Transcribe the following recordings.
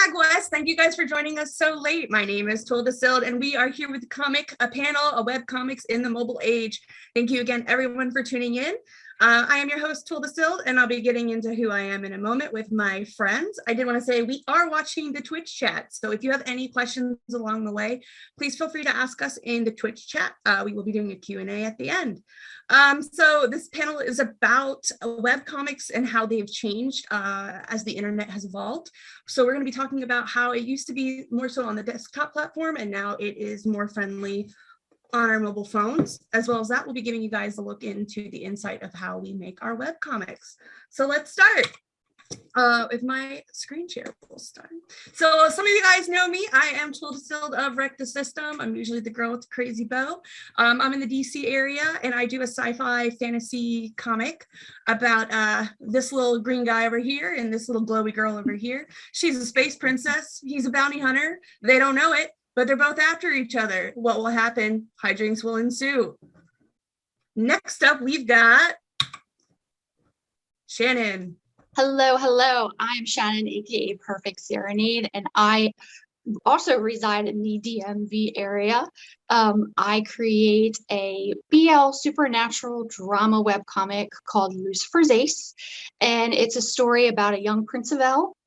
MAGWest. Thank you guys for joining us so late. My name is Twill Distilled, and we are here with a panel of webcomics in the mobile age. Thank you again, everyone, for tuning in. I am your host, Twill Distilled, and I'll be getting into who I am in a moment with my friends. I did want to say we are watching the Twitch chat, so if you have any questions along the way, please feel free to ask us in the Twitch chat. We will be doing a Q&A at the end. So this panel is about webcomics and how they've changed as the internet has evolved. So we're going to be talking about how it used to be more so on the desktop platform, and now it is more friendly on our mobile phones. As well as that, we'll be giving you guys a look into the insight of how we make our webcomics. So let's start. If my screen share will start. So some of you guys know me. I am Twill Distilled of Wreck the System. I'm usually the girl with the crazy bow. I'm in the DC area, and I do a sci-fi fantasy comic about this little green guy over here and this little glowy girl over here. She's a space princess. He's a bounty hunter. They don't know it, but they're both after each other. What will happen? Hijinks will ensue. Next up, we've got Shannon. Hello. I'm Shannon, aka Perfect Serenade, and I also reside in the DMV area. I create a BL supernatural drama webcomic called Lucifer's Ace, and it's a story about a young Prince of L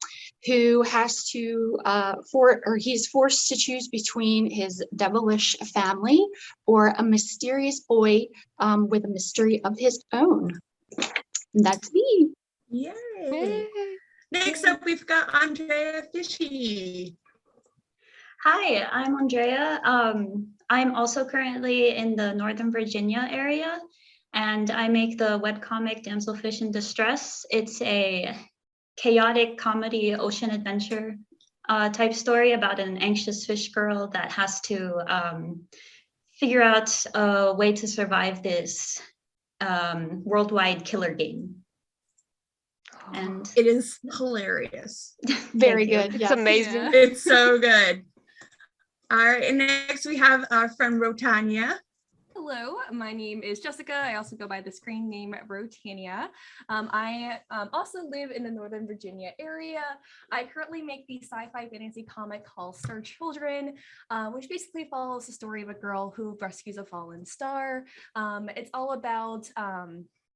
who has to, he's forced to choose between his devilish family or a mysterious boy with a mystery of his own. And that's me. Yay. Next up, we've got Andrea Fishy. Hi, I'm Andrea. I'm also currently in the Northern Virginia area, and I make the webcomic Damselfish in Distress. It's a chaotic comedy ocean adventure type story about an anxious fish girl that has to figure out a way to survive this worldwide killer game. And it is hilarious. Very good. It's amazing. Yeah. It's so good. All right, and next we have our friend Rotaniah. Hello, my name is Jessica. I also go by the screen name Rotaniah. I also live in the Northern Virginia area. I currently make the sci-fi fantasy comic called Star Children, which basically follows the story of a girl who rescues a fallen star. It's all about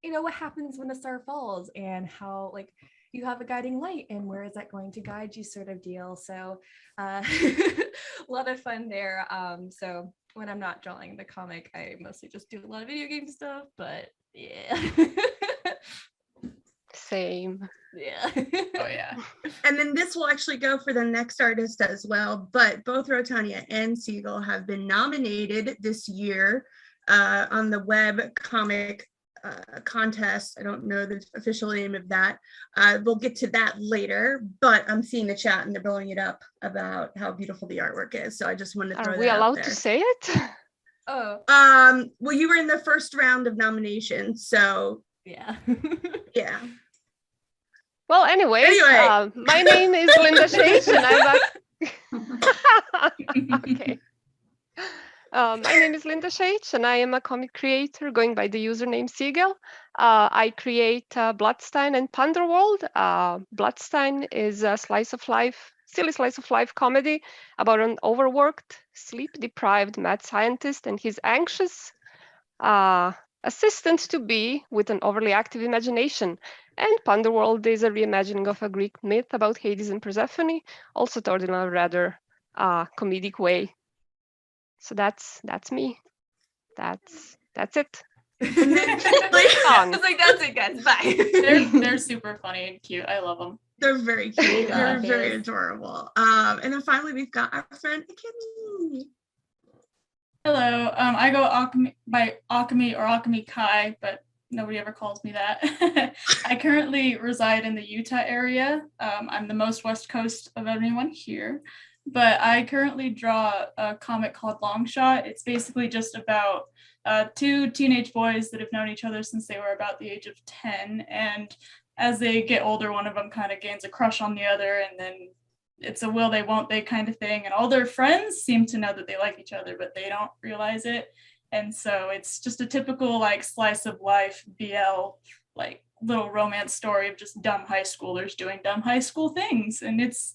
what happens when a star falls and how you have a guiding light and where is that going to guide you sort of deal. So a lot of fun there. So when I'm not drawing the comic, I mostly just do a lot of video game stuff, but yeah. Same. Yeah. Oh yeah. And then this will actually go for the next artist as well, but both Rotaniah and Sigeel have been nominated this year on the webcomic contest. I don't know the official name of that. We'll get to that later, but I'm seeing the chat and they're blowing it up about how beautiful the artwork is. So I just wanted to throw that out there. Are we allowed to say it? Oh. Well, you were in the first round of nominations, so yeah. Yeah. Well, anyway. My name is Linda Shage, and I'm okay. My name is Linda Shage, and I am a comic creator going by the username Sigeel. I create Bloodstein and Panderworld. Bloodstein is a silly slice of life comedy about an overworked, sleep-deprived mad scientist and his anxious assistant to be with an overly active imagination. And Panderworld is a reimagining of a Greek myth about Hades and Persephone, also told in a rather comedic way. So that's me. That's it. I was like, that's it, guys. Bye. They're super funny and cute. I love them. They're very cute. They're very adorable. And then finally, we've got our friend Akemi. Hello. I go by Akemi or AkemiKae, but nobody ever calls me that. I currently reside in the Utah area. I'm the most West Coast of anyone here. But I currently draw a comic called Long Shot. It's basically just about two teenage boys that have known each other since they were about the age of 10. And as they get older, one of them kind of gains a crush on the other, and then it's a will they, won't they kind of thing. And all their friends seem to know that they like each other, but they don't realize it. And so it's just a typical slice of life BL, little romance story of just dumb high schoolers doing dumb high school things. And it's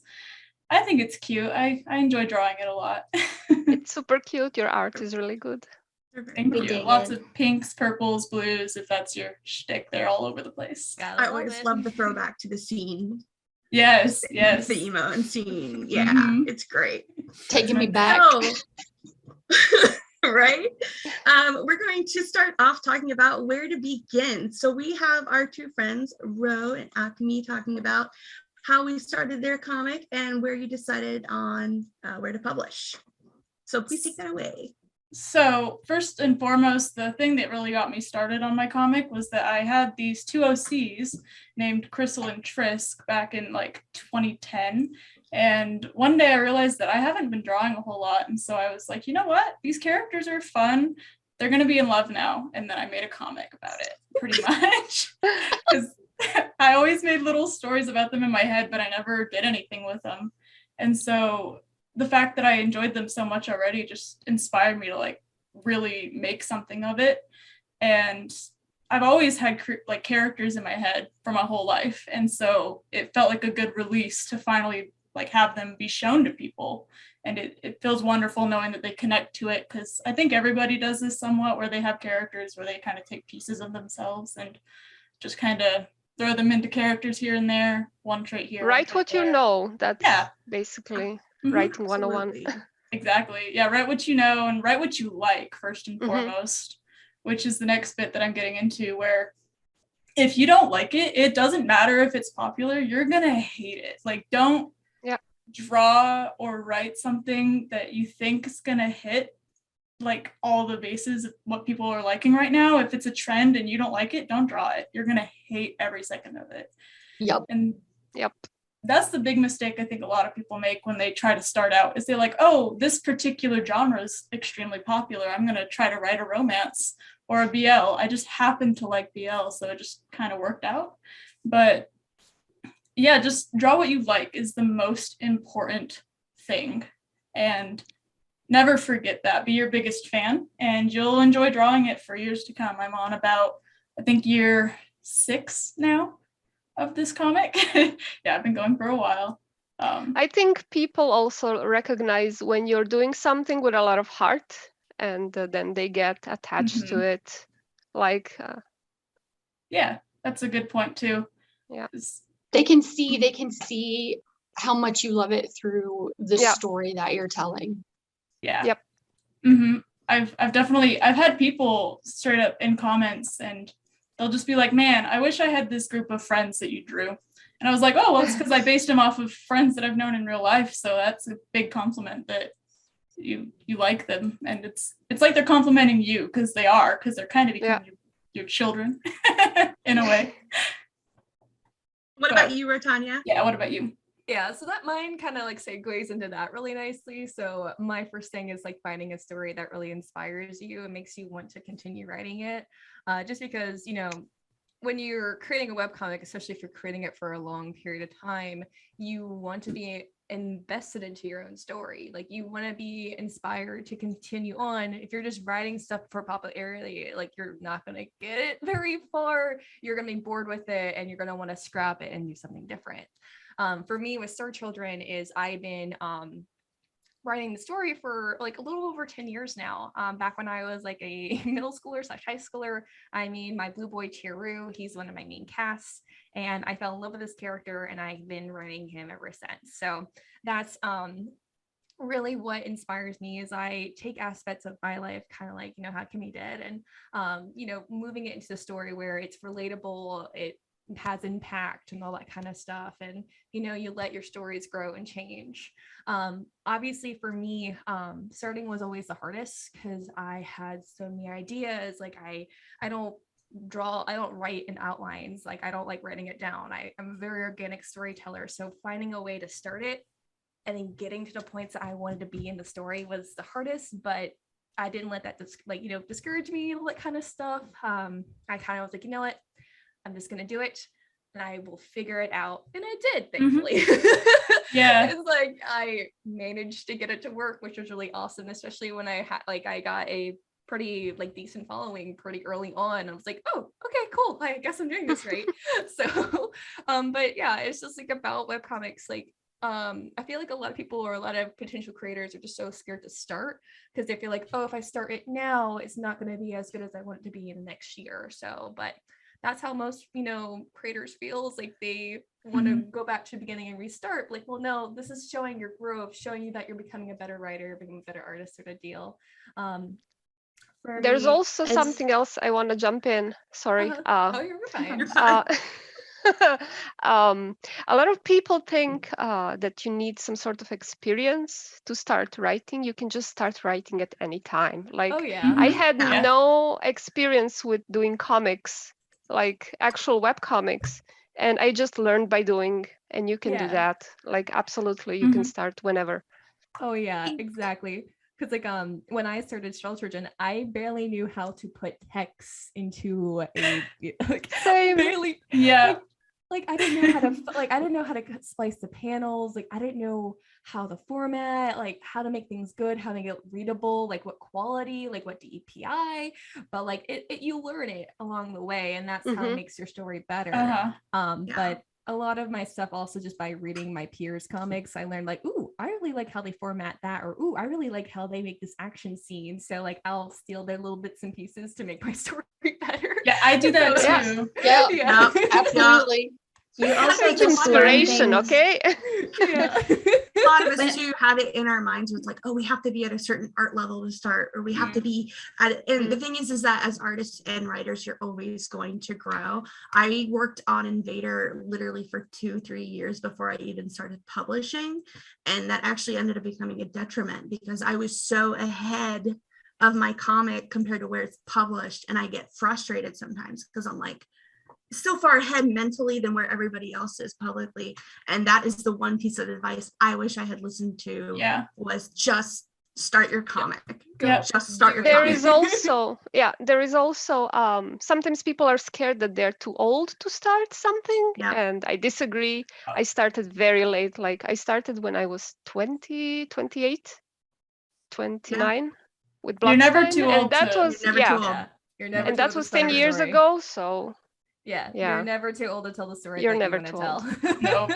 I think it's cute. I enjoy drawing it a lot. It's super cute. Your art is really good. Thank We you. dig Lots it. of pinks, purples, blues, if that's your shtick. They're all over the place. Gotta I love always it. love the throwback to the scene. Yes, yes. The emo and scene. Yeah, Mhm. it's great. Taking me back. So, right? We're going to start off talking about where to begin. So we have our two friends, Ro and Akemi, talking about how we started their comic and where you decided on where to publish. So please take that away. So first and foremost, the thing that really got me started on my comic was that I had these two OCs named Crystal and Trisk back in like 2010. And one day I realized that I haven't been drawing a whole lot. And so I was like, you know what? These characters are fun. They're going to be in love now. And then I made a comic about it pretty much. Because I always made little stories about them in my head, but I never did anything with them. And so the fact that I enjoyed them so much already just inspired me to like really make something of it. And I've always had like characters in my head for my whole life. And so it felt like a good release to finally like have them be shown to people. And it feels wonderful knowing that they connect to it, because I think everybody does this somewhat, where they have characters where they kind of take pieces of themselves and just kind of throw them into characters here and there, one trait here. Write what you know. That's Yeah. basically Mhm. writing 101. Absolutely. Exactly. Yeah, write what you know and write what you like first and Mhm. foremost, which is the next bit that I'm getting into, where if you don't like it, it doesn't matter if it's popular, you're gonna hate it. Like, don't draw or write something that you think is gonna hit like all the bases of what people are liking right now. If it's a trend and you don't like it, don't draw it. You're gonna hate every second of it. Yep. And Yep. that's the big mistake I think a lot of people make when they try to start out, is they're like, oh, this particular genre is extremely popular. I'm going to try to write a romance or a BL. I just happen to like BL, so it just kind of worked out. But yeah, just draw what you like is the most important thing. And never forget that. Be your biggest fan, and you'll enjoy drawing it for years to come. I'm on about, I think, year 6 now of this comic. Yeah, I've been going for a while. I think people also recognize when you're doing something with a lot of heart, and then they get attached to it. Like, yeah, that's a good point too. Yeah. They can see how much you love it through the Yeah. story that you're telling. Yeah. Yep. I've had people straight up in comments, and they'll just be like, man, I wish I had this group of friends that you drew. And I was like, oh, well, it's because I based them off of friends that I've known in real life. So that's a big compliment that you like them. And it's like they're complimenting you, because they're kind of becoming your children in a way. What about you, Rotaniah? Yeah, what about you? Yeah, so that mine kind of like segues into that really nicely. So my first thing is like finding a story that really inspires you and makes you want to continue writing it. Just because, you know, when you're creating a webcomic, especially if you're creating it for a long period of time, you want to be invested into your own story. Like, you want to be inspired to continue on. If you're just writing stuff for popularity, like, you're not going to get it very far. You're going to be bored with it, and you're going to want to scrap it and do something different. For me with Star Children is I've been writing the story for like a little over 10 years now. Back when I was like a middle schooler / high schooler, I made my blue boy Chiru. He's one of my main casts, and I fell in love with this character, and I've been writing him ever since. So that's really what inspires me, is I take aspects of my life, kind of like, you know, how Akemi did, and you know, moving it into the story where it's relatable, it has impact and all that kind of stuff, and you know, you let your stories grow and change. Obviously for me, starting was always the hardest, because I had so many ideas. Like, I don't write in outlines. Like, I don't like writing it down. I'm a very organic storyteller, so finding a way to start it and then getting to the points that I wanted to be in the story was the hardest. But I didn't let that discourage me, all that kind of stuff. I kind of was like, you know what, I'm just going to do it, and I will figure it out. And I did, thankfully. Yeah. It's like I managed to get it to work, which was really awesome, especially when I got a pretty like decent following pretty early on. I was like, oh, okay, cool. I guess I'm doing this right. So, but yeah, it's just like about webcomics. Like, I feel like a lot of people or a lot of potential creators are just so scared to start because they feel like, oh, if I start it now, it's not going to be as good as I want it to be in the next year or so. But that's how most, creators feels like they want to go back to the beginning and restart. Like, well, no, this is showing your growth, showing you that you're becoming a better writer, becoming a better artist, sort of deal. There's me, also something else I want to jump in. Sorry. Oh, you're fine. You're fine. A lot of people think that you need some sort of experience to start writing. You can just start writing at any time. Like, Oh, yeah. I had Yeah. no experience with doing comics, like actual web comics, and I just learned by doing. And you can do Yeah. that. Like, absolutely, you can start whenever. Oh yeah, exactly. Because like when I started Children, I barely knew how to put text into a like Same. barely Yeah. like I didn't know how to I didn't know how to splice the panels, like I didn't know how the format, like how to make things good, how to make it readable, like what quality, like what DPI, but like it you learn it along the way, and that's how it makes your story better. But a lot of my stuff also just by reading my peers' comics, I learned like, ooh, I really like how they format that, or ooh, I really like how they make this action scene. So like I'll steal their little bits and pieces to make my story better. Yeah, I do that So, too. Yeah, absolutely. You also It's just learn inspiration, things. okay? yeah. A lot of us too have it in our minds with like, oh, we have to be at a certain art level to start, or we have to be at, and the thing is that as artists and writers, you're always going to grow. I worked on Invader literally for 2-3 years before I even started publishing, and that actually ended up becoming a detriment because I was so ahead of my comic compared to where it's published, and I get frustrated sometimes because I'm like, so far ahead mentally than where everybody else is publicly. And that is the one piece of advice I wish I had listened to, was just start your comic. Just start your There comic. is also sometimes people are scared that they're too old to start something, and I disagree. I started very late. Like I started when I was 20, 28, 29 with Bloodstein. You're never too old, and that was You're never too old. You're never and too that old to was start 10 your years story. ago, so Yeah, Yeah. you're never too old to tell the story You're that never you too want old. to tell. No.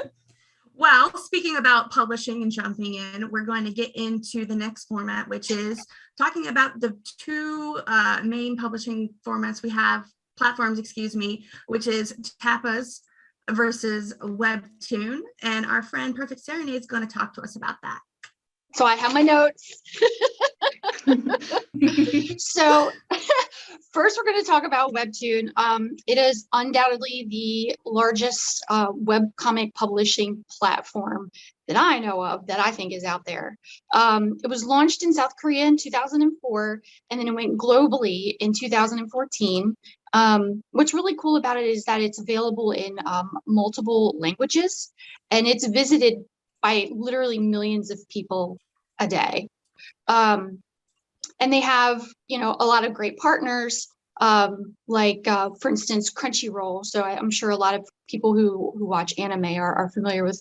Well, speaking about publishing and jumping in, we're going to get into the next format, which is talking about the two main publishing formats we have, platforms, excuse me, which is Tapas versus Webtoon. And our friend Perfect Serenade is going to talk to us about that. So I have my notes. So first, we're going to talk about Webtoon. It is undoubtedly the largest webcomic publishing platform that I know of, that I think is out there. It was launched in South Korea in 2004, and then it went globally in 2014. What's really cool about it is that it's available in multiple languages, and it's visited by literally millions of people a day. And they have, a lot of great partners, like, for instance, Crunchyroll. So I'm sure a lot of people who watch anime are familiar with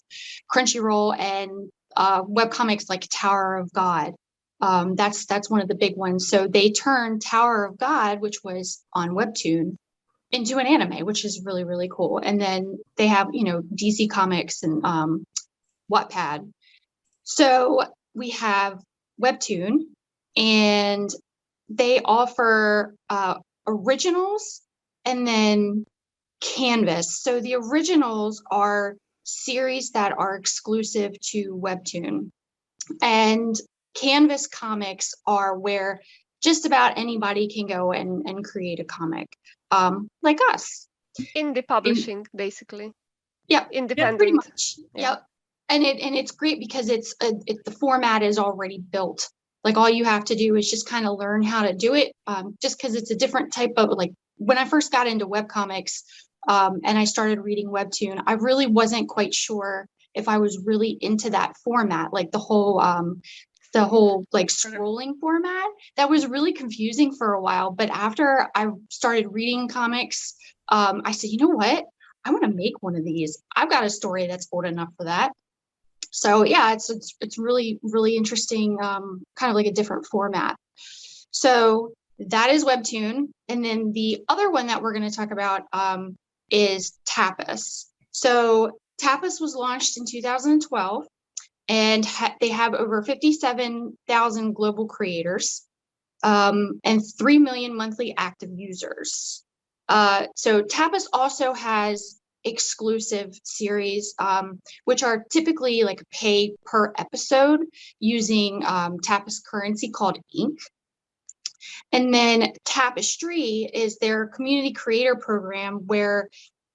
Crunchyroll, and webcomics like Tower of God. That's one of the big ones. So they turned Tower of God, which was on Webtoon, into an anime, which is really, really cool. And then they have, DC Comics and Wattpad. So we have Webtoon, and they offer originals and then Canvas. So the originals are series that are exclusive to Webtoon, and Canvas comics are where just about anybody can go and create a comic, like us. Indie publishing, basically. Yeah, Independent. pretty much. Yeah. Yep. And it's great because the format is already built. Like all you have to do is just kind of learn how to do it. Just because it's a different type of, like, when I first got into webcomics, and I started reading Webtoon, I really wasn't quite sure if I was really into that format, like the whole like scrolling format. That was really confusing for a while. But after I started reading comics, I said, you know what? I want to make one of these. I've got a story that's old enough for that. So yeah, it's really, really interesting, kind of like a different format. So that is Webtoon. And then the other one that we're going to talk about is Tapas. So Tapas was launched in 2012, and they have over 57,000 global creators and 3 million monthly active users. So Tapas also has exclusive series, which are typically like pay per episode using Tapas currency called Ink. And then Tapestry is their community creator program where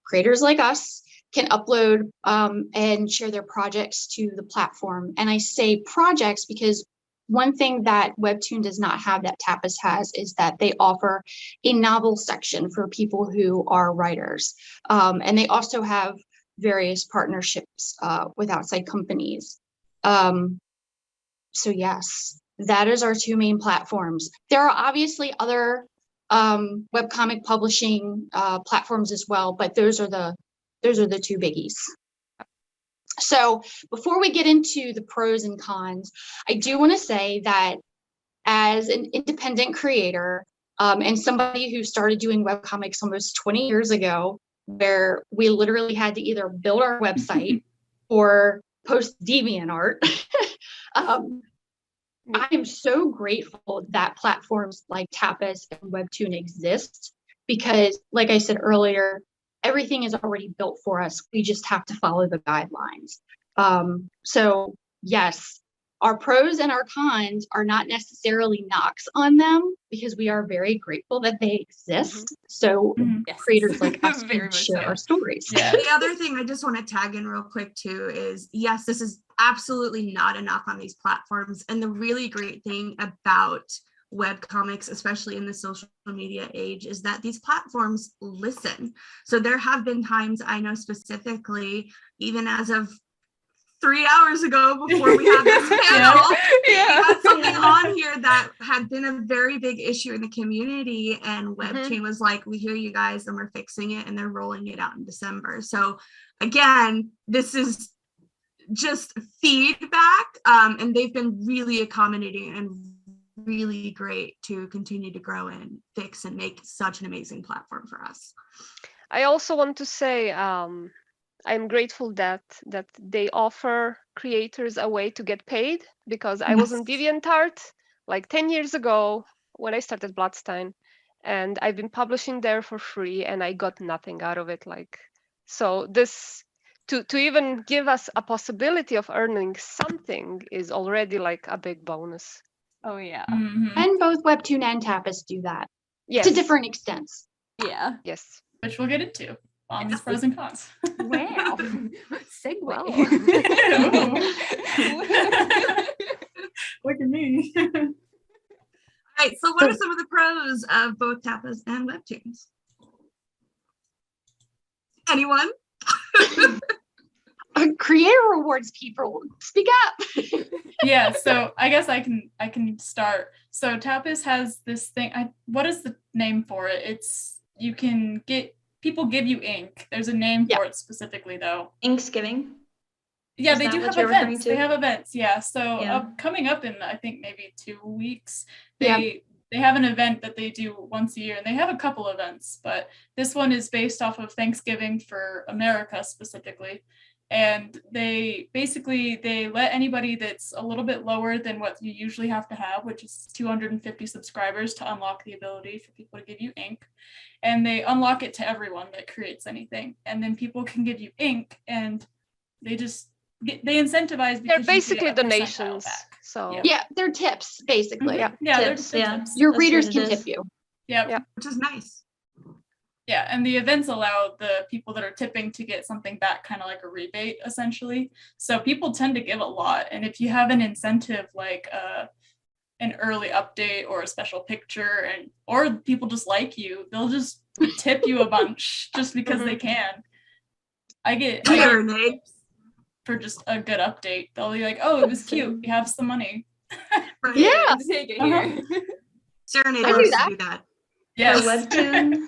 creators like us can upload and share their projects to the platform. And I say projects because one thing that Webtoon does not have that Tapas has is that they offer a novel section for people who are writers. And they also have various partnerships with outside companies. So yes, that is our two main platforms. There are obviously other webcomic publishing platforms as well, but those are the two biggies. So before we get into the pros and cons, I do want to say that as an independent creator and somebody who started doing webcomics almost 20 years ago, where we literally had to either build our website or post DeviantArt, I am so grateful that platforms like Tapas and Webtoon exist because, like I said earlier, everything is already built for us. We just have to follow the guidelines. So yes, our pros and our cons are not necessarily knocks on them because we are very grateful that they exist. So creators like us can share our stories. Yeah. The other thing I just want to tag in real quick too is, yes, this is absolutely not a knock on these platforms. And the really great thing about webcomics, especially in the social media age, is that these platforms listen. So there have been times, I know specifically, even as of 3 hours ago before we had this panel, we had something on here that had been a very big issue in the community, and Webtoon was like, we hear you guys and we're fixing it, and they're rolling it out in December. So again, this is just feedback, and they've been really accommodating and really great to continue to grow and fix and make such an amazing platform for us. I also want to say I'm grateful that they offer creators a way to get paid, because I was on DeviantArt like 10 years ago when I started Bloodstein, and I've been publishing there for free and I got nothing out of it. Like, so this to even give us a possibility of earning something is already like a big bonus. Oh yeah. And both Webtoon and Tapas do that. Yes. To different extents. Yeah. Yes. Which we'll get into on these pros and cons. Wow. Segue. Wow. Look at me. All right, so what are some of the pros of both Tapas and Webtoons? Anyone? Creator rewards people. Speak up. Yeah, so I guess I can start. So Tapas has this thing. What is the name for it? It's you can get people give you ink. There's a name for it specifically though. Inksgiving. Yeah, Is they that do what have you're referring events. to? They have events. Yeah. So Yeah. Coming up in I think maybe 2 weeks, they have an event that they do once a year, and they have a couple events, but this one is based off of Thanksgiving for America specifically. And they let anybody that's a little bit lower than what you usually have to have, which is 250 subscribers, to unlock the ability for people to give you ink. And they unlock it to everyone that creates anything. And then people can give you ink, and they incentivize. They're basically donations. So yeah, they're tips basically. Yeah, Tips, they're tips. Your That's readers what it can is. tip you. Yeah. Which is nice. Yeah, and the events allow the people that are tipping to get something back, kind of like a rebate, essentially. So people tend to give a lot, and if you have an incentive like an early update or a special picture, or people just like you, they'll just tip you a bunch just because they can. I get for just a good update. They'll be like, "Oh, it was cute. You have some money." Right. Yeah. Take it here. Serenade I do loves that. to do that. Yes. For Webtoon,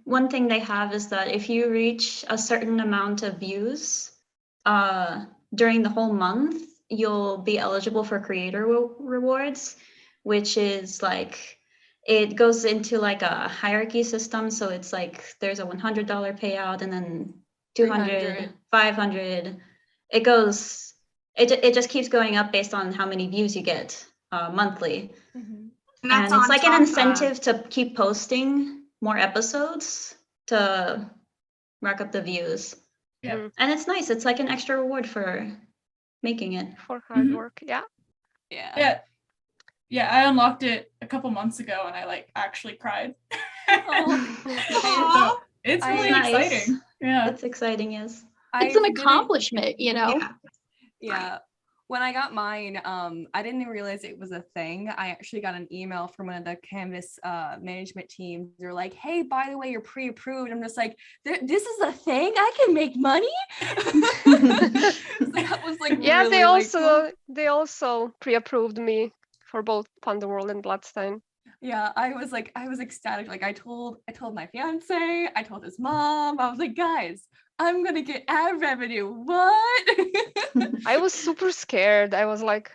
one thing they have is that if you reach a certain amount of views during the whole month, you'll be eligible for creator rewards, which is like, it goes into like a hierarchy system. So it's like there's a $100 payout, and then 200, 500. It just keeps going up based on how many views you get monthly. And And it's like an incentive to keep posting more episodes to rack up the views. Yeah. And it's nice. It's like an extra reward for making it. For hard work, yeah. Yeah, I unlocked it a couple months ago and I like actually cried. So it's really Nice. exciting. Yeah. It's exciting, yes. It's an accomplishment, you know? Yeah. When I got mine, I didn't realize it was a thing. I actually got an email from one of the Canvas management teams. They're like, "Hey, by the way, you're pre-approved." I'm just like, "This is a thing? I can make money?" That was like, Yeah, really, they also pre-approved me for both Thunderworld and Bloodstein. Yeah, I was ecstatic. Like I told my fiance, I told his mom. I was like, "Guys, I'm gonna get ad revenue." What? I was super scared. I was like,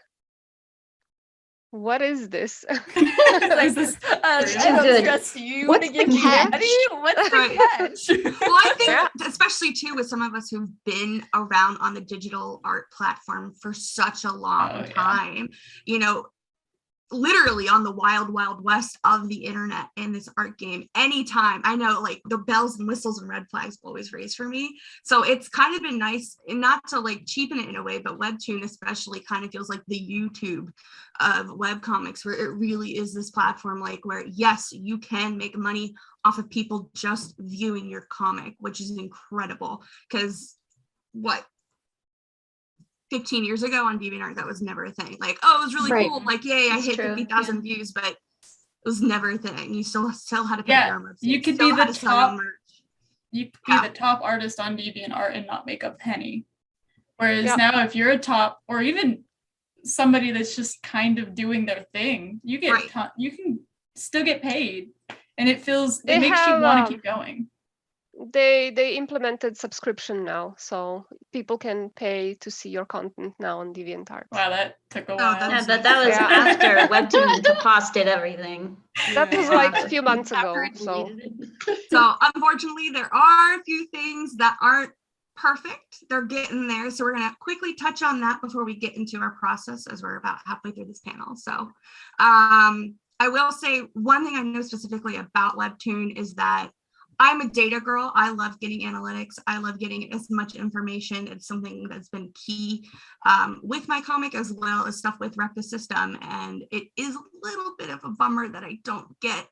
what is this? Like this, I don't good. trust you. What's to the give me catch? money? What's the Right. catch? Well, I think especially too with some of us who've been around on the digital art platform for such a long time, you know, literally on the wild west of the internet in this art game. Anytime, I know like the bells and whistles and red flags always raise for me. So it's kind of been nice, and not to like cheapen it in a way, but Webtoon especially kind of feels like the YouTube of webcomics, where it really is this platform like where yes, you can make money off of people just viewing your comic, which is incredible. Because what, 15 years ago on DeviantArt, that was never a thing. Like, oh, it was really cool. Like, yay, I hit 50,000 views, but it was never a thing. You still had to pay your own website. You could be the top. You could be the top artist on DeviantArt and not make a penny. Whereas now, if you're a top, or even somebody that's just kind of doing their thing, you get you can still get paid, and it makes you want to keep going. They implemented subscription now, so people can pay to see your content now on DeviantArt. Wow, that took a while. Yeah, but that was after Webtoon and Tapas did everything. That was like a few months ago. So unfortunately, there are a few things that aren't perfect. They're getting there. So we're going to quickly touch on that before we get into our process, as we're about halfway through this panel. So I will say one thing I know specifically about Webtoon is that I'm a data girl. I love getting analytics. I love getting as much information. It's something that's been key with my comic, as well as stuff with Rec the System. And it is a little bit of a bummer that I don't get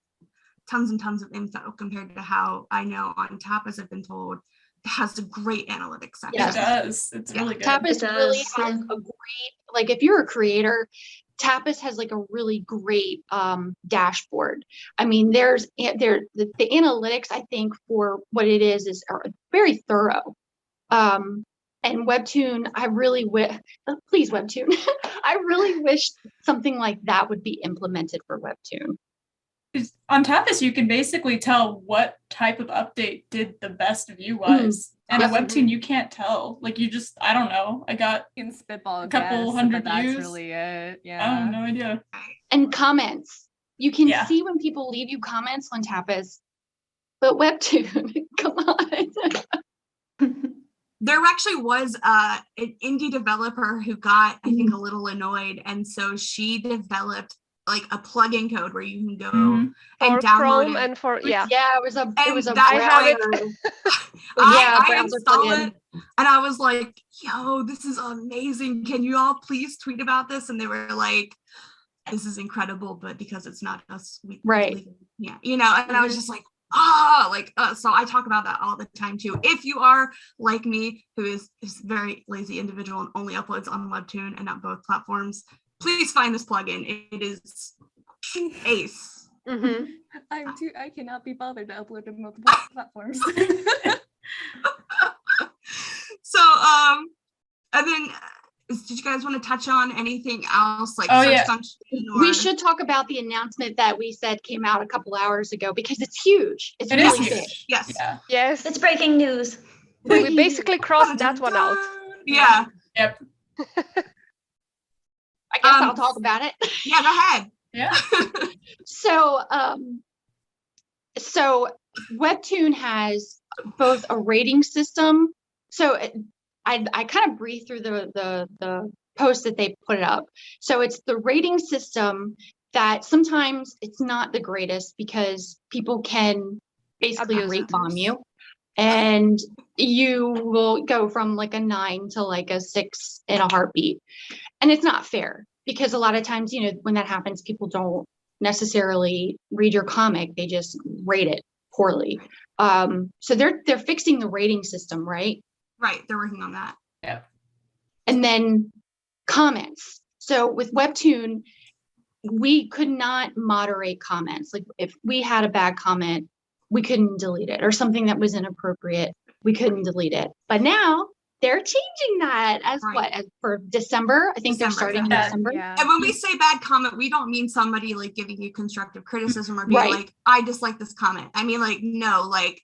tons and tons of info compared to how I know on Tapas I've been told it has a great analytics section. It does. It's really good. Tapas really has a great, like if you're a creator, Tapas has like a really great dashboard. I mean, the analytics, I think, for what it is are very thorough. And Webtoon, I really wish, please Webtoon, I really wish something like that would be implemented for Webtoon. On Tapas, you can basically tell what type of update did the best view-wise. And on Webtoon, you can't tell. Like, you just, I don't know. I got in spitball a couple hundred views. That's really it. Yeah. I have no idea. And comments. You can see when people leave you comments on Tapas. But Webtoon, come on. There actually was an indie developer who got, I think, a little annoyed. And so she developed like a plugin code where you can go and for download Chrome it. and for it was a I installed plugin. it and I was like, yo, this is amazing. Can you all please tweet about this? And they were like, this is incredible, but because it's not us, we you know, and I was just like, so I talk about that all the time too. If you are like me, who is very lazy individual and only uploads on Webtoon and not both platforms, please find this plugin. It is ace. I cannot be bothered to upload to multiple platforms. So and then did you guys want to touch on anything else, like we should talk about the announcement that we said came out a couple hours ago, because it's huge. It's it really is big. huge. Yes. Yeah. Yes. It's breaking news. We basically crossed that one out. Yeah. Yep. I guess I'll talk about it. Yeah, go ahead. Yeah. So Webtoon has both a rating system I kind of breathed through the post that they put up. So it's the rating system that sometimes it's not the greatest because people can basically Abuse rate it. bomb you, and you will go from like a 9 to like a 6 in a heartbeat. And it's not fair because a lot of times, you know, when that happens, people don't necessarily read your comic. They just rate it poorly. So they're fixing the rating system, right? Right, they're working on that. Yeah. And then comments. So with Webtoon, we could not moderate comments. Like if we had a bad comment, we couldn't delete it, or something that was inappropriate, we couldn't delete it. But now they're changing that as Right. as for December. I think they're December, starting in yeah. December. Yeah. And when we say bad comment, we don't mean somebody like giving you constructive criticism or being Right. like, I dislike this comment. I mean, like, no, like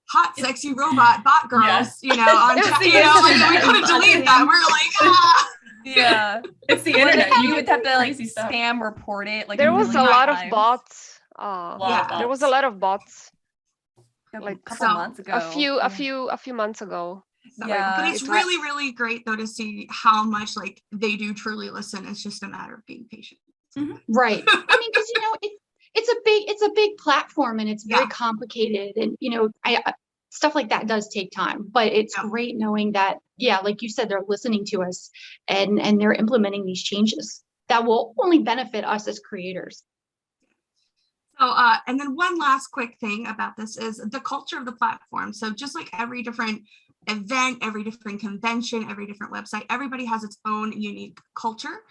hot, sexy robot bot girls, Yes. you know, on chat, you know, like, we couldn't delete that. We're like, ah. Yeah. It's the Or internet. you would have to like crazy stuff. spam report it. Like There in was really a lot high of times. bots. Yeah. There was a lot of bots Like a couple So, months ago. a few months ago. Yeah. But it's really, really great though to see how much like they do truly listen. It's just a matter of being patient. Right. I mean, because you know, it's a big platform and it's very Yeah. complicated, and you know, stuff like that does take time. But it's Yeah. great knowing that, yeah, like you said, they're listening to us and they're implementing these changes that will only benefit us as creators. So, and then one last quick thing about this is the culture of the platform. So just like every different event, every different convention, every different website, everybody has its own unique culture.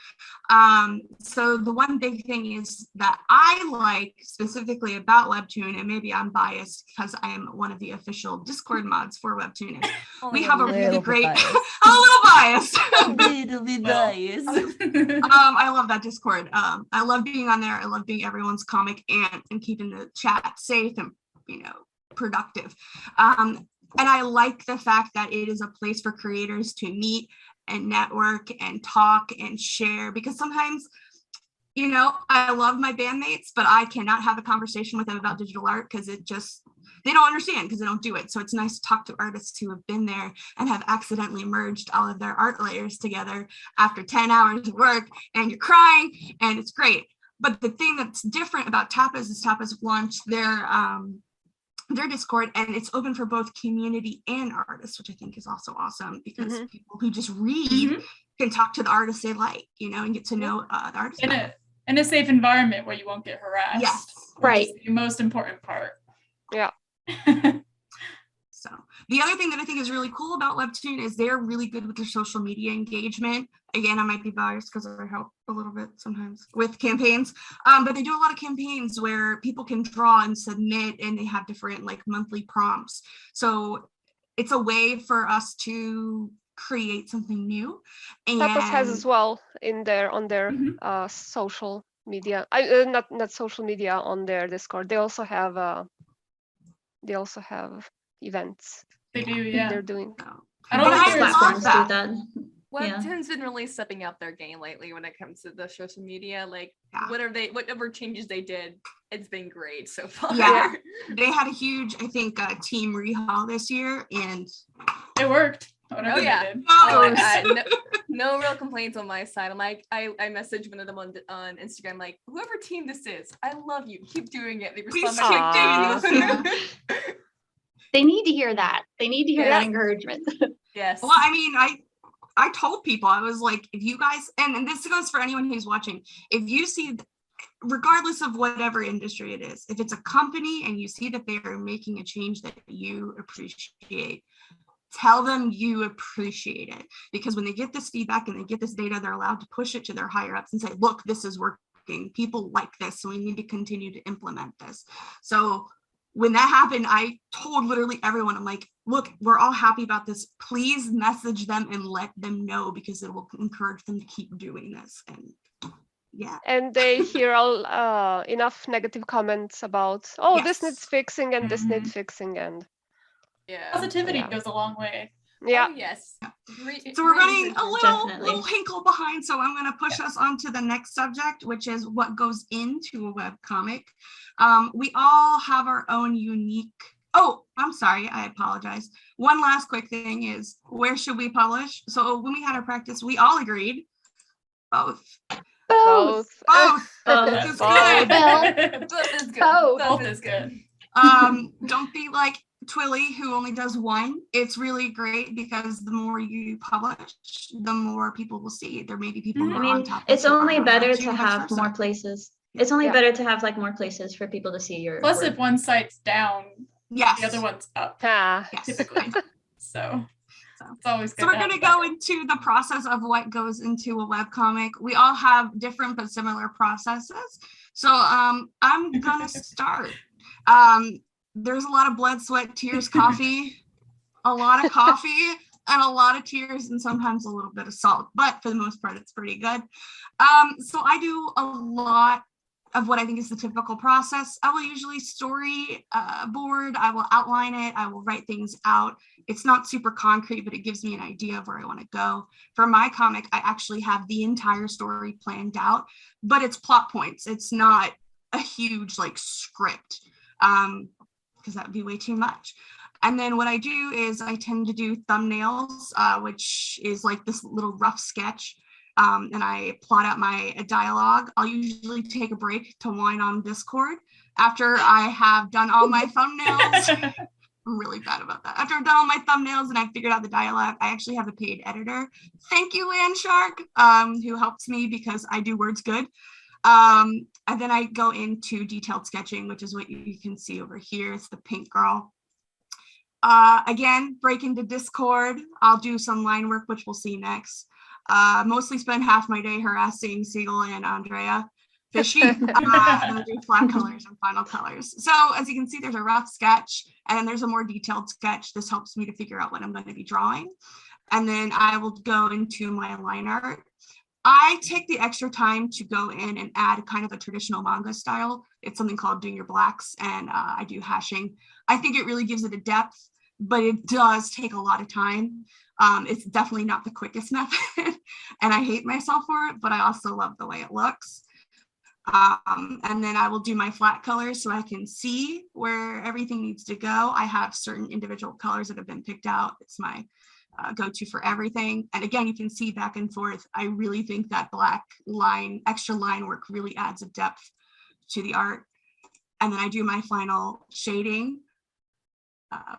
So the one big thing is that I like specifically about Webtoon, and maybe I'm biased because I am one of the official Discord mods for Webtoon, is we have a really great, I'm a little biased. little bit biased. I love that Discord. I love being on there. I love being everyone's comic aunt and keeping the chat safe and, you know, productive. And I like the fact that it is a place for creators to meet and network and talk and share, because sometimes, you know, I love my bandmates, but I cannot have a conversation with them about digital art because it just, they don't understand because they don't do it. So it's nice to talk to artists who have been there and have accidentally merged all of their art layers together after 10 hours of work, and you're crying and it's great. But the thing that's different about Tapas is Tapas launched their Discord, and it's open for both community and artists, which I think is also awesome because people who just read can talk to the artists they like, you know, and get to know the artist in a safe environment where you won't get harassed. Yes. which Right. is the most important part. Yeah. So the other thing that I think is really cool about Webtoon is they're really good with their social media engagement. Again, I might be biased because I help a little bit sometimes with campaigns, but they do a lot of campaigns where people can draw and submit, and they have different like monthly prompts. So it's a way for us to create something new. And Tapas has as well on their social media. Not social media, on their Discord. They also have events They do, yeah. they're doing. I don't And think I there's love Platforms that. do that. Yeah. Webtoon's been really stepping up their game lately when it comes to the social media. Like Yeah. whatever changes they did, it's been great so far. Yeah. They had a huge, I think, team rehaul this year, and it worked. Whatever Oh, yeah. they did. Oh, no real complaints on my side. I'm like, I messaged one of them on Instagram, like, whoever team this is, I love you. Keep doing it. They Please respond keep back, doing "Thank They need to hear that. They need to hear that encouragement. you." Yes. well, I mean, I told people, I was like, if you guys, and this goes for anyone who's watching, if you see, regardless of whatever industry it is, if it's a company and you see that they are making a change that you appreciate, tell them you appreciate it, because when they get this feedback and they get this data, they're allowed to push it to their higher ups and say, look, this is working. People like this, so we need to continue to implement this. So when that happened, I told literally everyone, I'm like, look, we're all happy about this. Please message them and let them know, because it will encourage them to keep doing this. And yeah. And they hear enough negative comments about, oh, this needs fixing and this needs fixing, and Yeah. Positivity Yeah. goes a long way. yeah. Oh, yes. So we're running a Definitely. little hinkle behind, so I'm going to push us on to the next subject, which is what goes into a webcomic. We all have our own unique. Oh, I'm sorry. I apologize. One last quick thing is, where should we publish? So when we had our practice, we all agreed both. Both. Both. That's It's good. Both is good. Oh. Both is good. Don't be like Twilly, who only does one. It's really great because the more you publish, the more people will see. There may be people who I are on mean, top. it's only better Webtoon, to vice have versa. more places. It's only Yeah. better to have like more places for people to see your Plus, work. if one site's down, Yes. the other one's up, Ah. Yes. typically. So it's always good. So we're to have going to that. go into the process of what goes into a webcomic. We all have different but similar processes. So I'm going to start. There's a lot of blood, sweat, tears, coffee, a lot of coffee, and a lot of tears, and sometimes a little bit of salt. But for the most part, it's pretty good. So I do a lot of what I think is the typical process. I will usually storyboard, I will outline it, I will write things out. It's not super concrete, but it gives me an idea of where I want to go. For my comic, I actually have the entire story planned out, but it's plot points. It's not a huge like script, because that would be way too much. And then what I do is I tend to do thumbnails, which is like this little rough sketch. And I plot out my dialogue. I'll usually take a break to whine on Discord after I have done all my thumbnails. I'm really bad about that. After I've done all my thumbnails and I've figured out the dialogue, I actually have a paid editor. Thank you, Landshark, who helps me because I do words good. And then I go into detailed sketching, which is what you can see over here. It's the pink girl. Again, break into Discord. I'll do some line work, which we'll see next. Mostly spend half my day harassing Sigeel and Andrea Fishy. And then I do flat colors and final colors. So as you can see, there's a rough sketch and then there's a more detailed sketch. This helps me to figure out what I'm going to be drawing. And then I will go into my line art. I take the extra time to go in and add kind of a traditional manga style. It's something called doing your blacks, and I do hashing. I think it really gives it a depth, but it does take a lot of time. It's definitely not the quickest method, and I hate myself for it, but I also love the way it looks. And then I will do my flat colors so I can see where everything needs to go. I have certain individual colors that have been picked out. It's my go-to for everything. And again, you can see back and forth. I really think that black line, extra line work really adds a depth to the art. And then I do my final shading,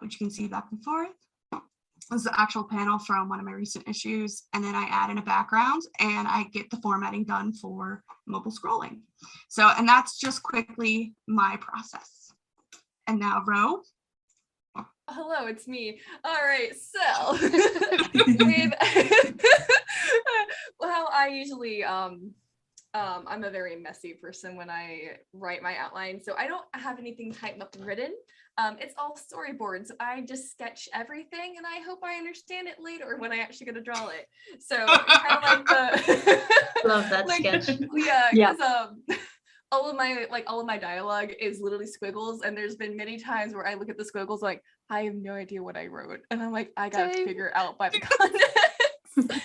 which you can see back and forth. This is the actual panel from one of my recent issues. And then I add in a background and I get the formatting done for mobile scrolling. So, and that's just quickly my process. And now Ro. Hello, it's me. All right, so well, I usually I'm a very messy person when I write my outline, so I don't have anything typed up and written. It's all storyboards. So I just sketch everything, and I hope I understand it later when I actually get to draw it. So kind of like the Love that sketch. Yeah, Yeah. because all of my dialogue is literally squiggles, and there's been many times where I look at the squiggles like I have no idea what I wrote, and I'm like, I gotta figure out by the context.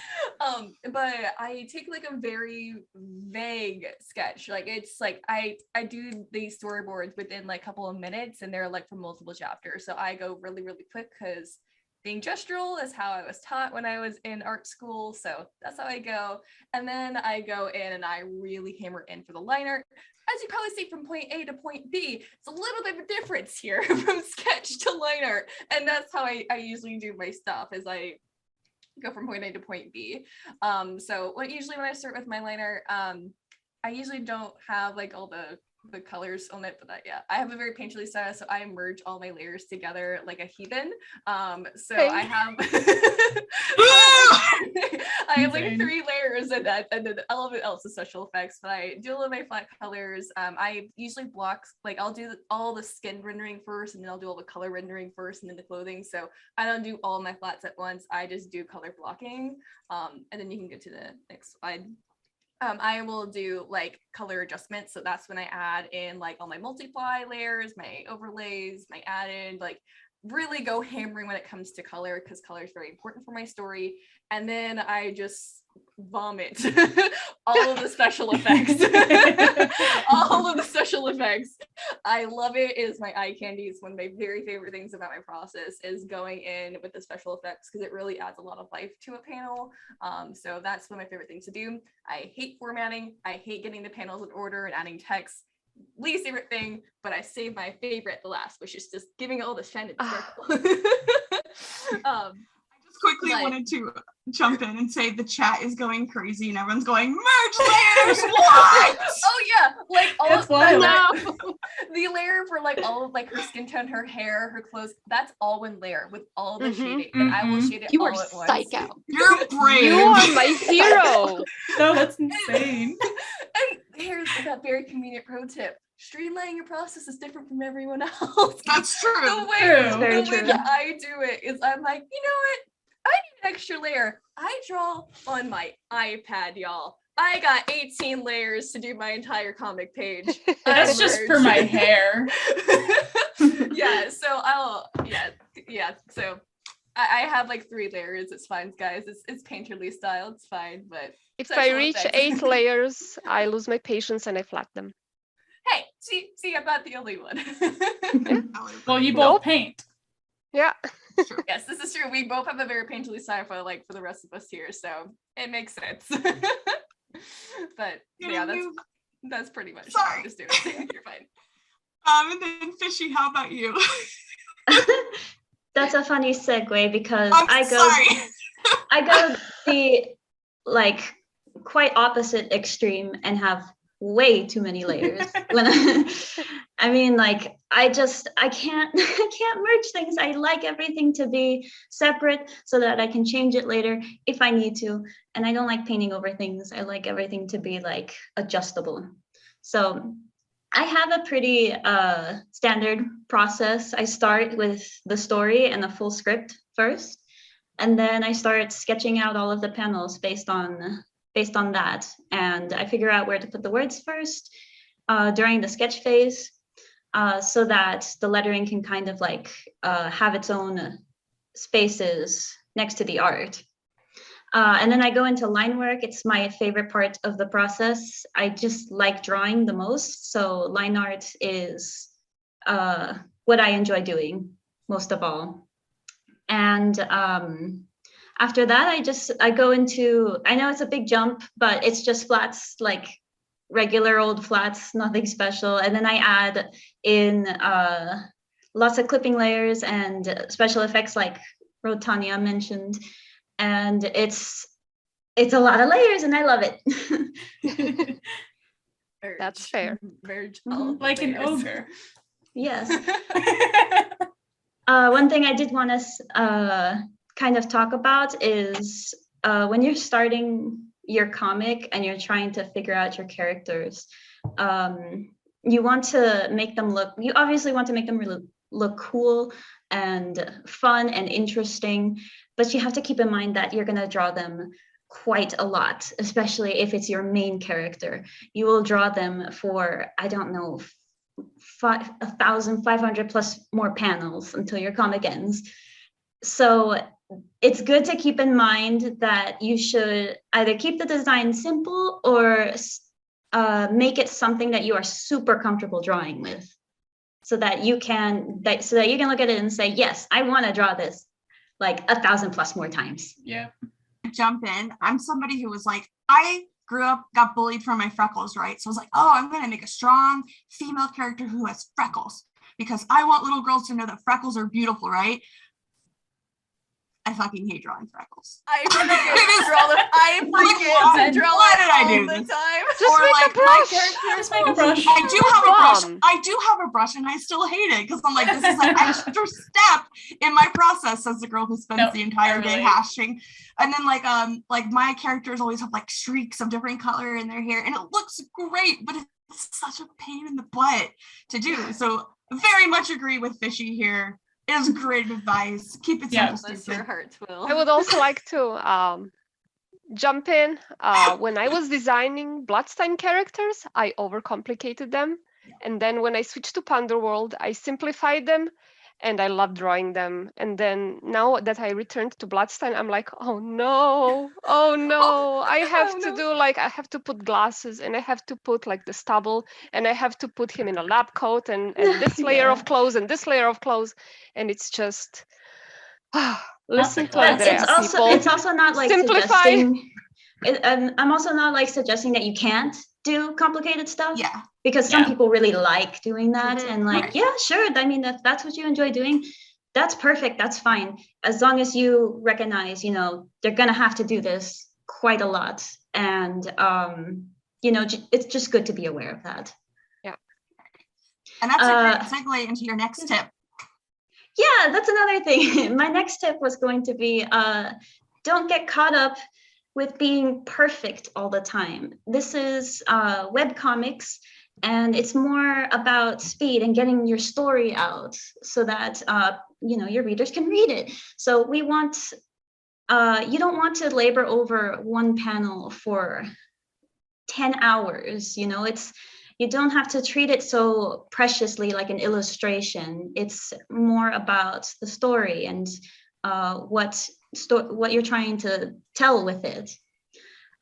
But I take like a very vague sketch. Like it's like I do these storyboards within like a couple of minutes, and they're like for multiple chapters. So I go really, really quick because being gestural is how I was taught when I was in art school. So that's how I go. And then I go in and I really hammer in for the line art. As you probably see from point A to point B, it's a little bit of a difference here from sketch to line art. And that's how I usually do my stuff, is I go from point A to point B. So usually when I start with my line art, I usually don't have like all the colors on it, but yeah, I have a very painterly style, so I merge all my layers together like a heathen. So I have I have like 3 layers and then all of it else is special effects, but I do all of my flat colors. I usually block, like I'll do all the skin rendering first, and then I'll do all the color rendering first, and then the clothing. So I don't do all my flats at once. I just do color blocking. And then you can go to the next slide. I will do like color adjustments. So that's when I add in like all my multiply layers, my overlays, my added, like really go hammering when it comes to color, because color is very important for my story. And then I just vomit all of the special effects. All of the special effects. I love it. It is my eye candy. It's one of my very favorite things about my process is going in with the special effects, because it really adds a lot of life to a panel. So that's one of my favorite things to do. I hate formatting. I hate getting the panels in order and adding text. Least favorite thing, but I saved my favorite the last, which is just giving it all the shine and sparkle. Quickly wanted to jump in and say the chat is going crazy and everyone's going, merge layers, what? Oh yeah, like all That's of wild. the layer for like all of like her skin tone, her hair, her clothes, that's all one layer with all the shading. And I will shade it You all are at once. psycho. You're brave. You are my hero. No, that's insane. And here's that very convenient pro tip. Streamlining your process is different from everyone else. That's true. The way, True. Very the way true. that I do it is I'm like, you know what? I need an extra layer. I draw on my iPad, y'all. I got 18 layers to do my entire comic page. That's just for my hair. Yeah, so so I have like 3 layers. It's fine, guys. It's painterly style. It's fine, but If I special reach effects. 8 layers, I lose my patience and I flat them. Hey, see, I'm not the only one. Well, you both Nope. paint. Yeah. Yes, this is true. We both have a very painterly style for the rest of us here, so it makes sense. But yeah, that's pretty much Sorry. how I just do it. Yeah, you're fine. And then Fishy, how about you? That's a funny segue because I'm I go the like quite opposite extreme and have way too many layers. When I mean, like I can't merge things. I like everything to be separate so that I can change it later if I need to. And I don't like painting over things. I like everything to be like adjustable. So I have a pretty standard process. I start with the story and a full script first, and then I start sketching out all of the panels based on that. And I figure out where to put the words first during the sketch phase, so that the lettering can kind of like have its own spaces next to the art. And then I go into line work. It's my favorite part of the process. I just like drawing the most. So line art is what I enjoy doing most of all. And after that, I go into, I know it's a big jump, but it's just flats, like regular old flats, nothing special. And then I add in lots of clipping layers and special effects like Rotaniah mentioned. And it's a lot of layers and I love it. That's fair. Merge Mhm. all the Like an layers. ogre. Yes. One thing I did want to kind of talk about is when you're starting your comic and you're trying to figure out your characters, you want to make them you obviously want to make them really look cool and fun and interesting, but you have to keep in mind that you're going to draw them quite a lot, especially if it's your main character. You will draw them for, I don't know, 1,500 plus more panels until your comic ends. So it's good to keep in mind that you should either keep the design simple or make it something that you are super comfortable drawing with, so that you can look at it and say, yes, I want to draw this like 1,000 plus more times. Yeah. Jump in. I'm somebody who was like, I grew up, got bullied for my freckles, right? So I was like, oh, I'm going to make a strong female character who has freckles because I want little girls to know that freckles are beautiful, right? I fucking hate drawing freckles. I freaking draw them. I freaking draw Why did I all do the this? time. Just make a my brush. character, Just make a brush. I do have a brush. Mom. I do have a brush, and I still hate it because I'm like, this is an extra step in my process. Says the girl who spends Nope, the entire day totally. hashing. And then like my characters always have like streaks of different color in their hair, and it looks great, but it's such a pain in the butt to do. So very much agree with Fishy here. It is great advice. Keep it Yeah. simple, Bless your stupid. heart, Twill. I would also like to jump in. When I was designing Bloodstein characters, I overcomplicated them. And then when I switched to Panderworld, I simplified them. and I love drawing them. And then now that I returned to Bloodstein, I'm like, oh no, I have to do like, I have to put glasses, and I have to put like the stubble, and I have to put him in a lab coat, and this layer of clothes and this layer of clothes, and it's just listen to Andrea, people. It's also not like Simplify. suggesting. I'm also not like suggesting that you can't do complicated stuff. Yeah. Because some people really like doing that, and like, yeah, sure. I mean, if that's what you enjoy doing, that's perfect. That's fine. As long as you recognize, you know, they're gonna have to do this quite a lot, and you know, it's just good to be aware of that. Yeah. And that's a great segue into your next tip. Yeah, that's another thing. My next tip was going to be don't get caught up with being perfect all the time. This is webcomics, and it's more about speed and getting your story out so that you know, your readers can read it. So we want you don't want to labor over one panel for 10 hours. You know, you don't have to treat it so preciously like an illustration. It's more about the story and what you're trying to tell with it.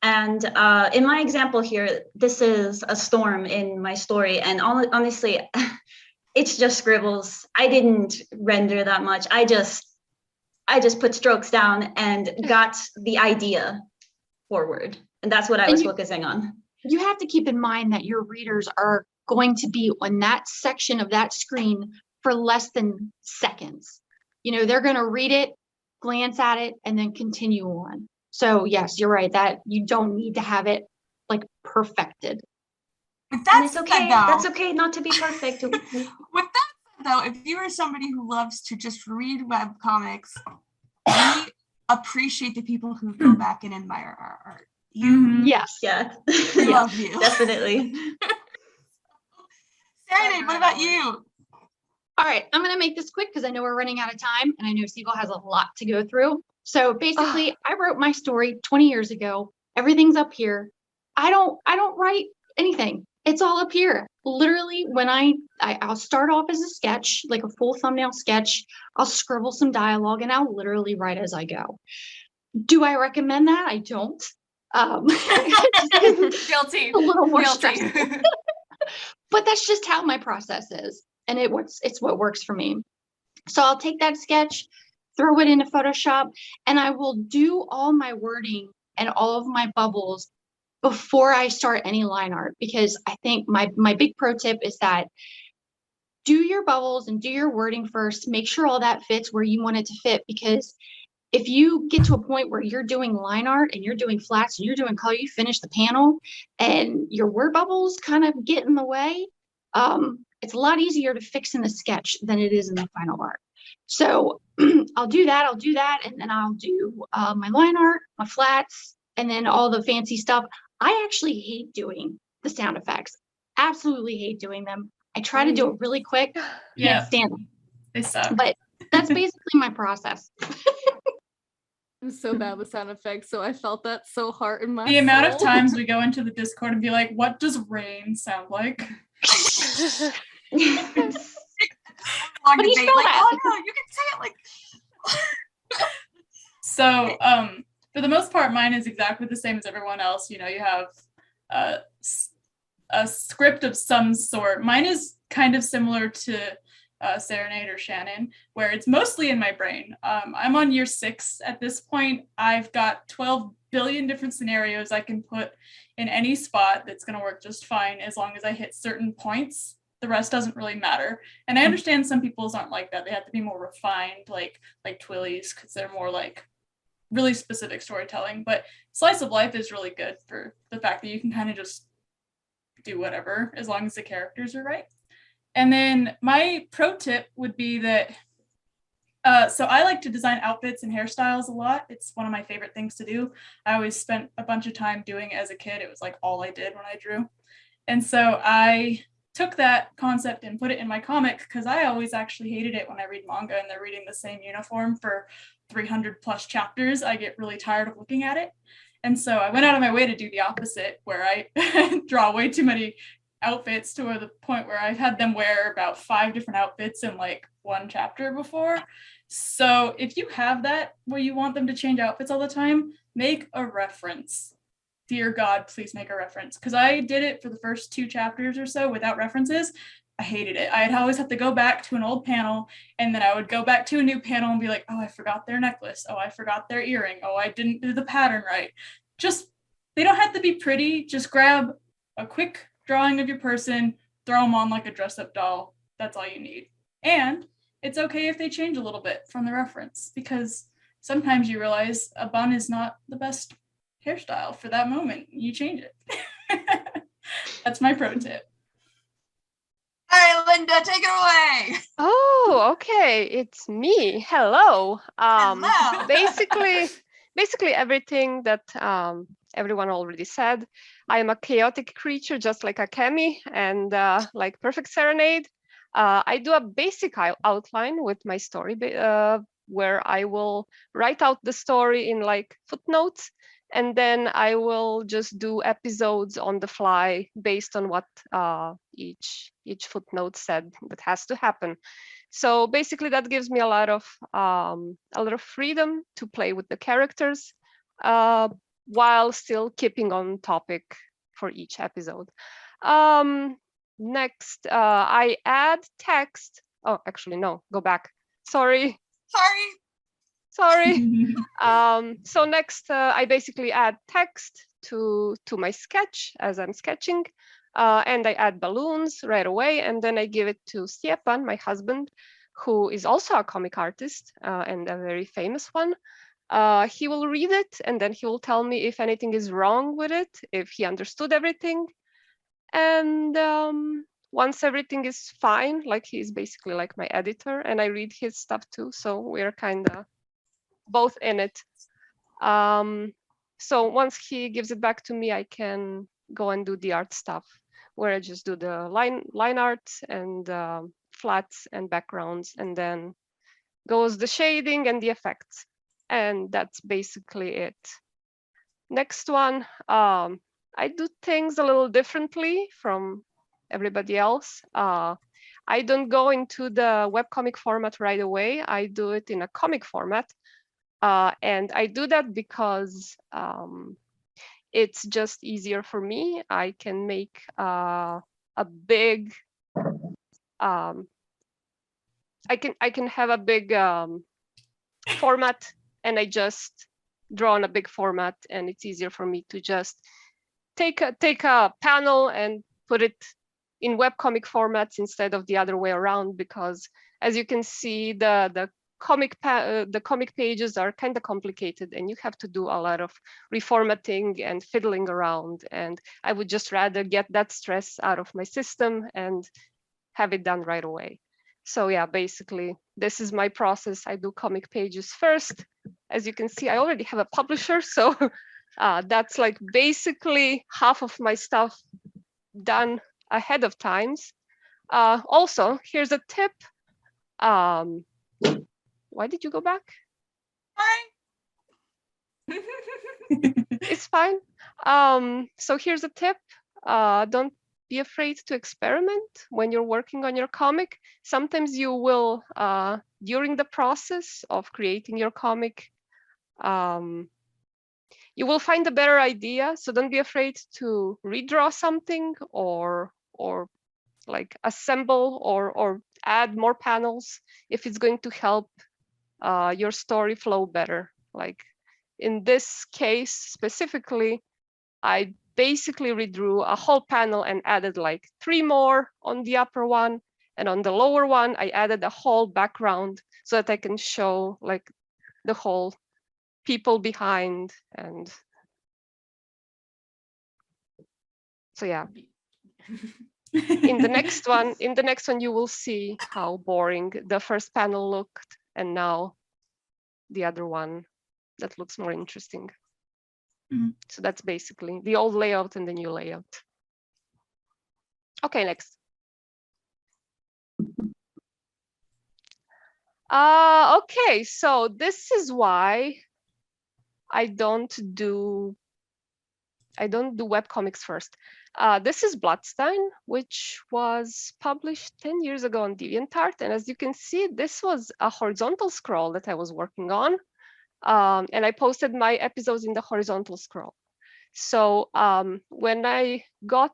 And in my example here, this is a storm in my story, and honestly, it's just scribbles. I didn't render that much. I just put strokes down and got the idea forward, and that's what I was focusing on. You have to keep in mind that your readers are going to be on that section of that screen for less than seconds. You know, they're going to read it, glance at it, and then continue on. So yes, you're right that you don't need to have it like perfected. But that's okay. That's okay not to be perfect. With that said, though, if you are somebody who loves to just read webcomics, we appreciate the people who go back and admire our art. Yes. Yeah. We love you. Definitely. Serenade, what about you? All right, I'm going to make this quick because I know we're running out of time, and I know Sigeel has a lot to go through. So basically, I wrote my story 20 years ago. Everything's up here. I don't write anything. It's all up here. Literally, when I'll start off as a sketch, like a full thumbnail sketch. I'll scribble some dialogue, and I'll literally write as I go. Do I recommend that? I don't. Guilty. A little more stressful. But that's just how my process is. And it's what works for me. So I'll take that sketch, throw it into Photoshop, and I will do all my wording and all of my bubbles before I start any line art, because I think my big pro tip is that do your bubbles and do your wording first. Make sure all that fits where you want it to fit, because if you get to a point where you're doing line art and you're doing flats and you're doing color, you finish the panel and your word bubbles kind of get in the way, it's a lot easier to fix in the sketch than it is in the final art. So I'll do that, and then I'll do my line art, my flats, and then all the fancy stuff. I actually hate doing the sound effects. Absolutely hate doing them. I try to do it really quick. Can't stand them. They suck. But that's basically my process. I'm so bad with sound effects, so I felt that so hard in my The amount of soul. times we go into the Discord and be like, what does rain sound like? But Long you debate, still like, have oh no, you can say it like. So, for the most part, mine is exactly the same as everyone else. You know, you have a script of some sort. Mine is kind of similar to Serenade or Shannon, where it's mostly in my brain. I'm on year 6 at this point. I've got 12 billion different scenarios I can put in any spot that's going to work just fine as long as I hit certain points. The rest doesn't really matter. And I understand some people's aren't like that. They have to be more refined, like Twillies, because they're more like really specific storytelling. But Slice of Life is really good for the fact that you can kind of just do whatever as long as the characters are right. And then my pro tip would be that, so I like to design outfits and hairstyles a lot. It's one of my favorite things to do. I always spent a bunch of time doing it as a kid. It was like all I did when I drew. And so I took that concept and put it in my comic, because I always actually hated it when I read manga and they're reading the same uniform for 300 plus chapters. I get really tired of looking at it. And so I went out of my way to do the opposite, where I draw way too many outfits to the point where I've had them wear about 5 different outfits in like one chapter before. So if you have that where you want them to change outfits all the time, make a reference. Dear God, please make a reference. Because I did it for the first 2 chapters or so without references. I hated it. I'd always have to go back to an old panel, and then I would go back to a new panel and be like, oh, I forgot their necklace. Oh, I forgot their earring. Oh, I didn't do the pattern right. Just, they don't have to be pretty. Just grab a quick drawing of your person, throw them on like a dress-up doll. That's all you need. And it's okay if they change a little bit from the reference, because sometimes you realize a bun is not the best hairstyle for that moment. You change it. That's my pro tip. All right, Linda, take it away. Oh, okay. It's me. Hello. Hello. Basically everything that everyone already said. I am a chaotic creature, just like Akemi and like Perfect Serenade. I do a basic outline with my story, where I will write out the story in like footnotes, and then I will just do episodes on the fly based on what each footnote said that has to happen. So basically, that gives me a lot of freedom to play with the characters, while still keeping on topic for each episode. Next, I add text. Oh, actually, no, go back. Sorry. So next, I basically add text to my sketch as I'm sketching, and I add balloons right away, and then I give it to Stjepan, my husband, who is also a comic artist and a very famous one. He will read it, and then he will tell me if anything is wrong with it, if he understood everything. And once everything is fine, like he's basically like my editor, and I read his stuff too, so we're kind of both in it. So once he gives it back to me, I can go and do the art stuff, where I just do the line art and flats and backgrounds, and then goes the shading and the effects. And that's basically it. Next one, I do things a little differently from everybody else. I don't go into the webcomic format right away. I do it in a comic format. And I do that because it's just easier for me. I can make a big, I can have a big format, and I just draw on a big format, and it's easier for me to just take a panel and put it in webcomic formats instead of the other way around, because as you can see, the comic pages are kind of complicated, and you have to do a lot of reformatting and fiddling around, and I would just rather get that stress out of my system and have it done right away. So yeah, basically this is my process. I do comic pages first. As you can see, I already have a publisher, so that's like basically half of my stuff done ahead of times. Also, here's a tip. Why did you go back? It's fine. So here's a tip. Don't be afraid to experiment when you're working on your comic. Sometimes you will, during the process of creating your comic, you will find a better idea. So don't be afraid to redraw something or like assemble or add more panels if it's going to help your story flow better. Like in this case specifically, I basically redrew a whole panel and added like 3 more on the upper one, and on the lower one I added a whole background so that I can show like the whole people behind. And so yeah. In the next one you will see how boring the first panel looked, and now the other one that looks more interesting. So that's basically the old layout and the new layout. Okay, next. Okay, so this is why I don't do I don't do webcomics first. This is Bloodstein, which was published 10 years ago on DeviantArt. And as you can see, this was a horizontal scroll that I was working on. And I posted my episodes in the horizontal scroll. So when I got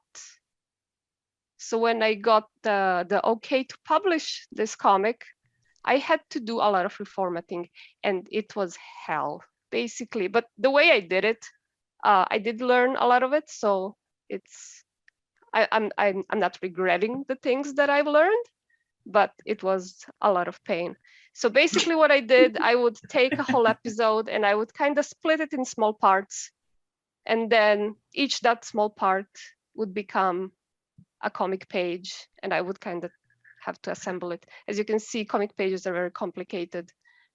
the okay to publish this comic, I had to do a lot of reformatting, and it was hell, basically. But the way I did it, I did learn a lot of it, so I'm not regretting the things that I've learned, but it was a lot of pain. So basically, what I did, I would take a whole episode and I would kind of split it in small parts, and then each that small part would become a comic page, and I would kind of have to assemble it. As you can see, comic pages are very complicated,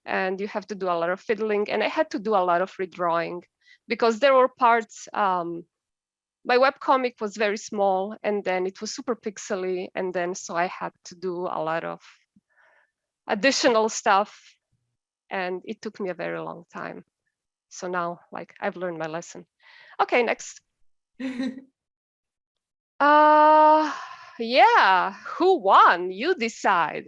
and you have to do a lot of fiddling, and I had to do a lot of redrawing because there were parts. My webcomic was very small, and then it was super pixely, and then so I had to do a lot of additional stuff, and it took me a very long time. So now, like, I've learned my lesson. Okay, next. Yeah, who won? You decide.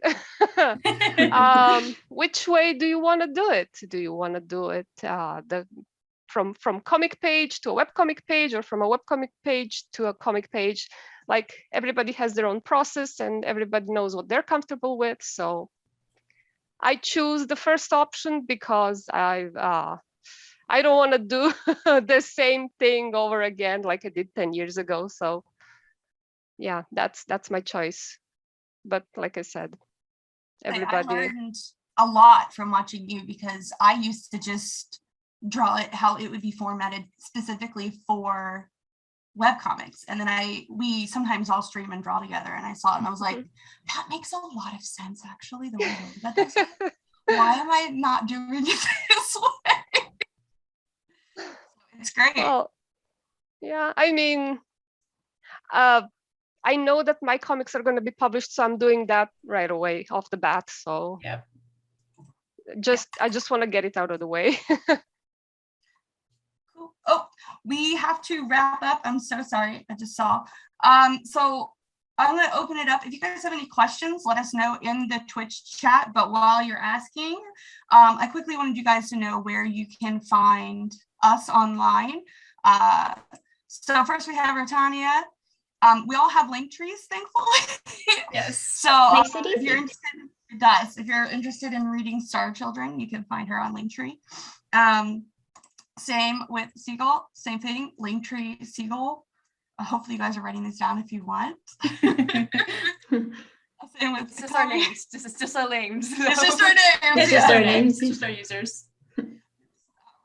Which way do you want to do it? Do you want to do it from comic page to a webcomic page, or from a webcomic page to a comic page? Like, everybody has their own process and everybody knows what they're comfortable with. So I choose the first option because I don't want to do the same thing over again like I did 10 years ago. So yeah, that's my choice. But like I said, everybody. I learned a lot from watching you, because I used to just draw it how it would be formatted specifically for webcomics, and then we sometimes all stream and draw together, and I saw it and I was like, that makes a lot of sense actually, the way I did that. Why am I not doing it this way? It's great. Well, yeah, I mean, I know that my comics are going to be published, so I'm doing that right away off the bat. So yeah, I just want to get it out of the way. Cool. Oh, we have to wrap up. I'm so sorry. I just saw. So I'm going to open it up. If you guys have any questions, let us know in the Twitch chat. But while you're asking, I quickly wanted you guys to know where you can find us online. So first we have Rotaniah. We all have link trees, thankfully. yes. So if you're interested, if you're interested in reading Star Children, you can find her on Linktree. Same with Sigeel, same thing, Linktree, Sigeel. Hopefully you guys are writing this down if you want. Same with It's just our names. This is just our names. It's just our names. It's just our names. Just our users.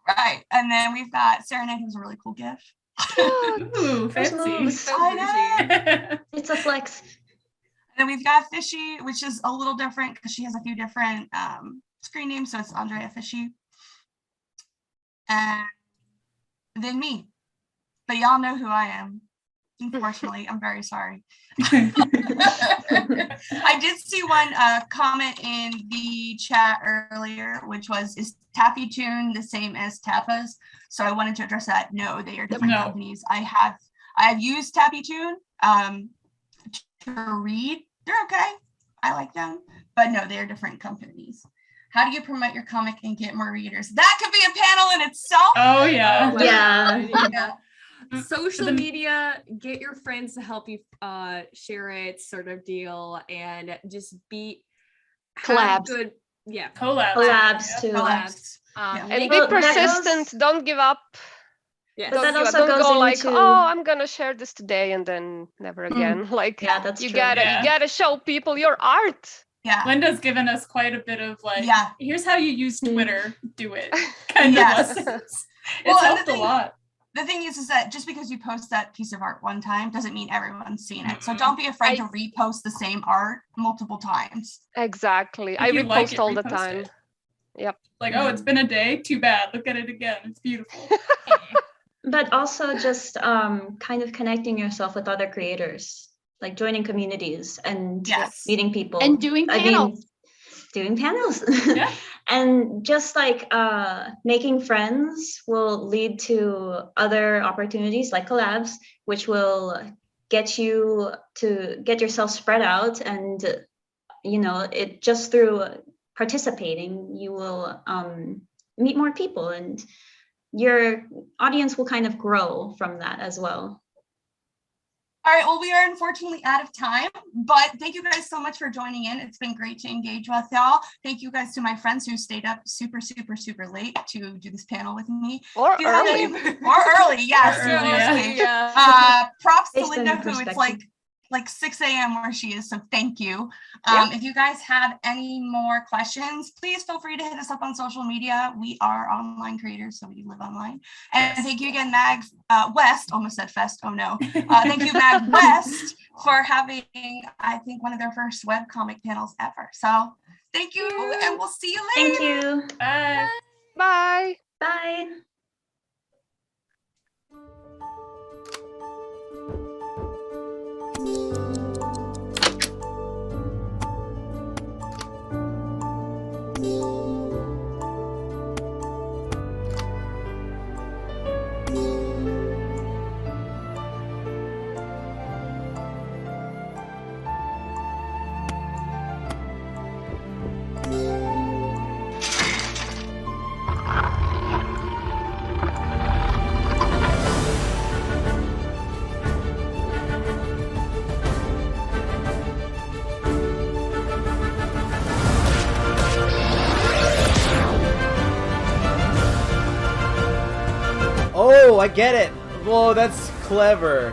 Right, and then we've got Serenade, who's a really cool gift. Ooh, fancy. So I bougie. It's a flex. And then we've got Fishy, which is a little different because she has a few different screen names. So it's Andrea Fishy. And then me. But y'all know who I am. Unfortunately, I'm very sorry. I did see one comment in the chat earlier, which was, is Tappy Tune the same as Tapas? So I wanted to address that. No, they are different companies. I have used Tappy Tune to read. They're okay. I like them, but no, they're different companies. How do you promote your comic and get more readers? That could be a panel in itself. Oh yeah. Yeah. Social media, get your friends to help you share it, sort of deal, and just Collabs. Good, yeah. Collabs too. Collabs. And Well, be persistent. Don't give up. Yeah. But that Don't also goes go like, into- oh, I'm gonna share this today and then never again. Like, Yeah, that's you true. gotta show people your art. Yeah. Linda's given us quite a bit of like, Yeah. here's how you use Twitter, do it kind Yes. of lessons. Well, It's and the helped a thing- lot. The thing is that just because you post that piece of art one time doesn't mean everyone's seen it. So don't be afraid to repost the same art multiple times. Exactly. If I you like repost it, all the repost time. it. Yep. Like, oh, it's been a day. Too bad. Look at it again. It's beautiful. But also just kind of connecting yourself with other creators, like joining communities and Yes. meeting people. And doing I mean, panels. doing panels. Yeah. And just like making friends will lead to other opportunities like collabs, which will get you to get yourself spread out. And, you know, it just through participating, you will meet more people, and your audience will kind of grow from that as well. All right, well, we are unfortunately out of time, but thank you guys so much for joining in. It's been great to engage with y'all. Thank you guys to my friends who stayed up super late to do this panel with me. Or Do you have early. any- or early, yes. Or early, seriously. Yeah. Props to Based on Linda, your who it's perspective. like 6 a.m. where she is, so thank you. Yeah. If you guys have any more questions, please feel free to hit us up on social media. We are online creators, so we live online. And thank you again, MAGWest, almost said Fest, oh no. Thank you, MAGWest, for having, I think, one of their first webcomic panels ever. So thank you, and we'll see you later. Thank you. Bye. Bye. Bye. Oh, I get it. Whoa, that's clever.